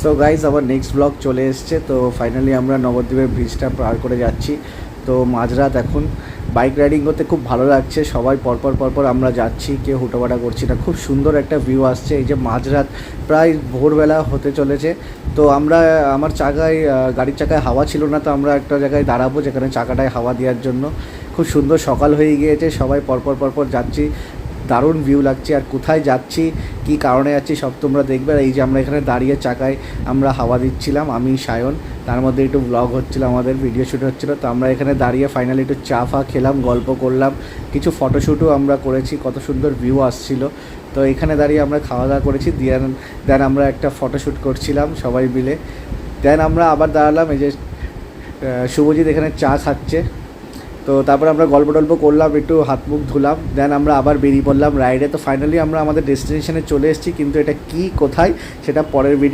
So guys আবার next blog চলে এসছে। তো ফাইনালি আমরা নবদ্বীপের ব্রিজটা পার করে যাচ্ছি। তো মাঝরাত এখন বাইক রাইডিং করতে খুব ভালো লাগছে, সবাই পরপর আমরা যাচ্ছি, কেউ হুটোপাটা করছি না। খুব সুন্দর একটা ভিউ আসছে, এই যে মাঝরাত প্রায় ভোরবেলা হতে চলেছে। তো আমার গাড়ির চাকায় হাওয়া ছিল না, তো আমরা একটা জায়গায় দাঁড়াবো যেখানে চাকাটায় হাওয়া দেওয়ার জন্য। খুব সুন্দর সকাল হয়ে গিয়েছে, সবাই পরপর যাচ্ছি, দারুণ ভিউ লাগছে। আর কোথায় যাচ্ছি, কী কারণে যাচ্ছি সব তোমরা দেখবে। আর এই যে আমরা এখানে দাঁড়িয়ে চাকায় আমরা হাওয়া দিচ্ছিলাম, আমি সায়ন, তার মধ্যে একটু ব্লগ হচ্ছিল, আমাদের ভিডিও শ্যুট হচ্ছিলো। তো আমরা এখানে দাঁড়িয়ে ফাইনালি একটু চা ফা খেলাম, গল্প করলাম, কিছু ফটোশ্যুটও আমরা করেছি, কত সুন্দর ভিউ আসছিল। তো এখানে দাঁড়িয়ে আমরা খাওয়া দাওয়া করেছি, দেন আমরা একটা ফটোশ্যুট করছিলাম সবাই মিলে। দেন আমরা আবার দাঁড়ালাম, এই যে শুভজিৎ এখানে চা খাচ্ছে। তো তারপরে আমরা গল্প টল্প করলাম, একটু হাত মুখ ধুলাম, দেন আমরা আবার বেরিয়ে পড়লাম রাইডে। তো ফাইনালি আমরা আমাদের ডেস্টিনেশনে চলে এসেছি, কিন্তু এটা কি কোথায় সেটা পরের ভিডিও